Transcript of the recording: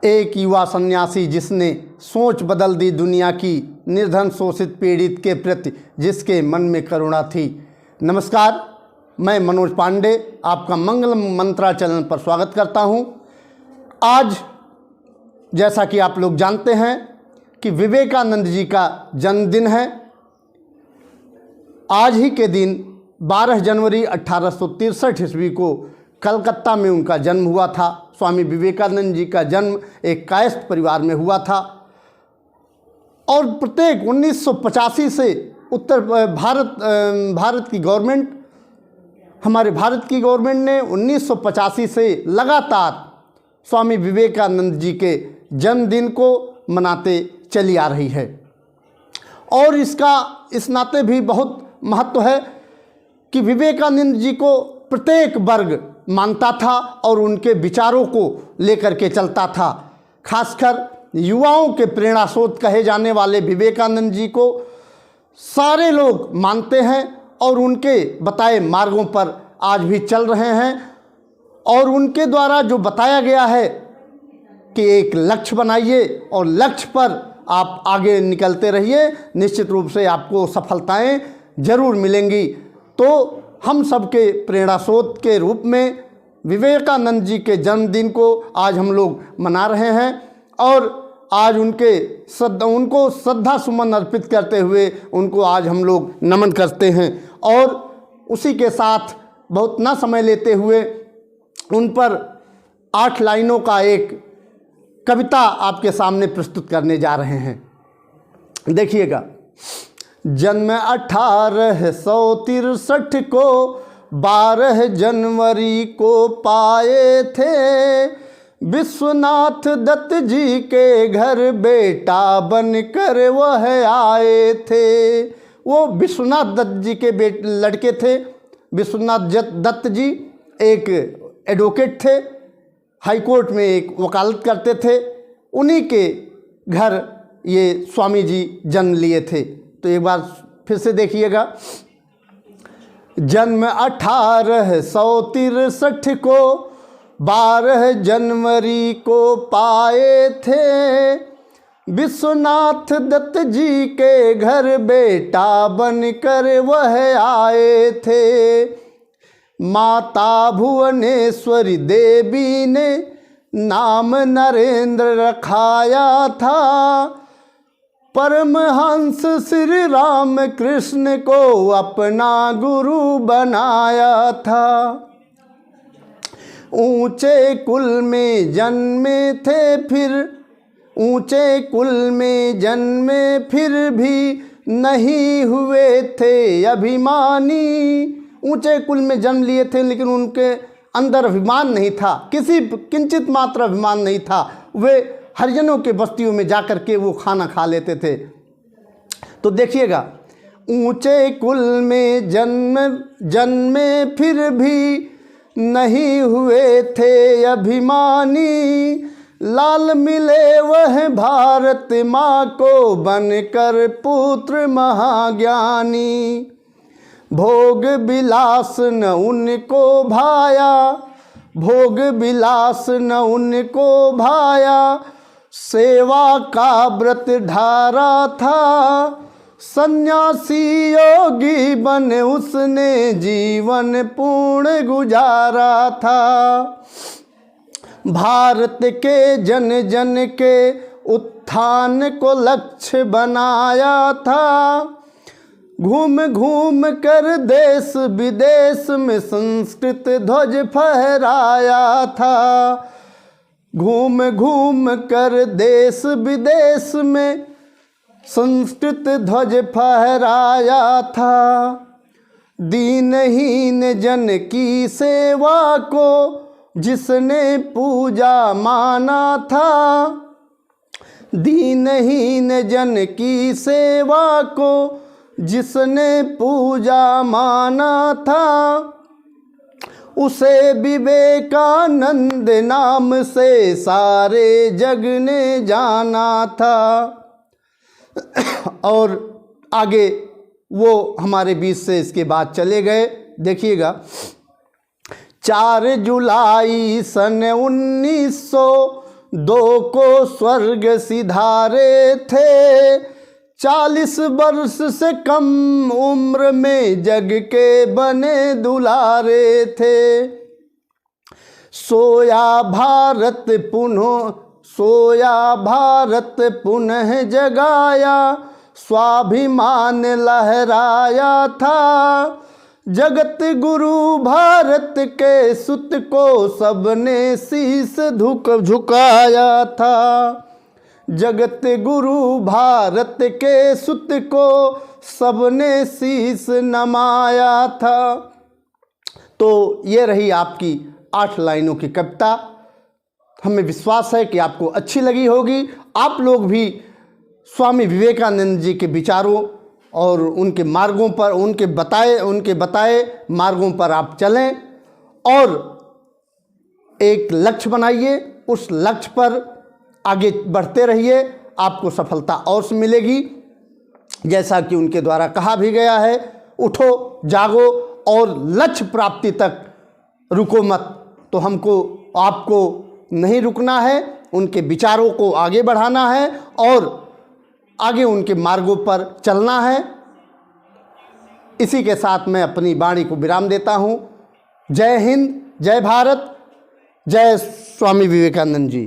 एक युवा सन्यासी जिसने सोच बदल दी दुनिया की, निर्धन शोषित पीड़ित के प्रति जिसके मन में करुणा थी। नमस्कार, मैं मनोज पांडे आपका मंगल मंत्रा चैनल पर स्वागत करता हूं। आज जैसा कि आप लोग जानते हैं कि विवेकानंद जी का जन्मदिन है। आज ही के दिन 12 जनवरी 1863 ईस्वी को कलकत्ता में उनका जन्म हुआ था। स्वामी विवेकानंद जी का जन्म एक कायस्थ परिवार में हुआ था और प्रत्येक 1985 से भारत की गवर्नमेंट, हमारे भारत की गवर्नमेंट ने 1985 से लगातार स्वामी विवेकानंद जी के जन्मदिन को मनाते चली आ रही है। और इस नाते भी बहुत महत्व है कि विवेकानंद जी को प्रत्येक वर्ग मानता था और उनके विचारों को लेकर के चलता था। खासकर युवाओं के प्रेरणा स्रोत कहे जाने वाले विवेकानंद जी को सारे लोग मानते हैं और उनके बताए मार्गों पर आज भी चल रहे हैं। और उनके द्वारा जो बताया गया है कि एक लक्ष्य बनाइए और लक्ष्य पर आप आगे निकलते रहिए, निश्चित रूप से आपको सफलताएं जरूर मिलेंगी। तो हम सबके प्रेरणा स्रोत के रूप में विवेकानंद जी के जन्मदिन को आज हम लोग मना रहे हैं और आज उनको श्रद्धा सुमन अर्पित करते हुए उनको आज हम लोग नमन करते हैं। और उसी के साथ बहुत ना समय लेते हुए उन पर 8 लाइनों का एक कविता आपके सामने प्रस्तुत करने जा रहे हैं। देखिएगा। जन्म 1863 को 12 जनवरी को पाए थे, विश्वनाथ दत्त जी के घर बेटा बनकर वह आए थे। वो विश्वनाथ दत्त जी के लड़के थे। विश्वनाथ दत्त जी एक एडवोकेट थे, हाई कोर्ट में एक वकालत करते थे। उन्हीं के घर ये स्वामी जी जन्म लिए थे। तो एक बार फिर से देखिएगा। जन्म 1863 को 12 जनवरी को पाए थे, विश्वनाथ दत्त जी के घर बेटा बनकर वह आए थे। माता भुवनेश्वरी देवी ने नाम नरेंद्र रखाया था, परमहंस श्री राम कृष्ण को अपना गुरु बनाया था। ऊंचे कुल में जन्मे फिर भी नहीं हुए थे अभिमानी। ऊंचे कुल में जन्म लिए थे लेकिन उनके अंदर अभिमान नहीं था, किंचित मात्र अभिमान नहीं था। वे हरिजनों के बस्तियों में जाकर के वो खाना खा लेते थे। तो देखिएगा। ऊंचे कुल में जन्मे फिर भी नहीं हुए थे अभिमानी, लाल मिले वह भारत माँ को बनकर पुत्र महाज्ञानी। भोग विलास न उनको भाया, सेवा का व्रत धारा था। सन्यासी योगी बन उसने जीवन पूर्ण गुजारा था। भारत के जन जन के उत्थान को लक्ष्य बनाया था। घूम घूम कर देश विदेश में संस्कृत ध्वज फहराया था। घूम घूम कर देश विदेश में संस्कृत ध्वज फहराया था। दीनहीन जन की सेवा को जिसने पूजा माना था। दीनहीन जन की सेवा को जिसने पूजा माना था, उसे विवेकानंद नाम से सारे जग ने जाना था। और आगे वो हमारे बीच से इसके बाद चले गए। देखिएगा। 4 जुलाई सन 1900 दो को स्वर्ग सिधारे थे, 40 वर्ष से कम उम्र में जग के बने दुलारे थे। सोया भारत पुनः जगाया, स्वाभिमान लहराया था। जगत गुरु भारत के सुत को सबने शीस झुकाया था। जगत गुरु भारत के सुत को सबने शीस नमाया था। तो ये रही आपकी 8 लाइनों की कविता। हमें विश्वास है कि आपको अच्छी लगी होगी। आप लोग भी स्वामी विवेकानंद जी के विचारों और उनके मार्गों पर, उनके बताए मार्गों पर आप चलें और एक लक्ष्य बनाइए, उस लक्ष्य पर आगे बढ़ते रहिए, आपको सफलता और मिलेगी। जैसा कि उनके द्वारा कहा भी गया है, उठो जागो और लक्ष्य प्राप्ति तक रुको मत। तो आपको नहीं रुकना है, उनके विचारों को आगे बढ़ाना है और आगे उनके मार्गों पर चलना है। इसी के साथ मैं अपनी वाणी को विराम देता हूँ। जय हिंद, जय भारत, जय स्वामी विवेकानंद जी।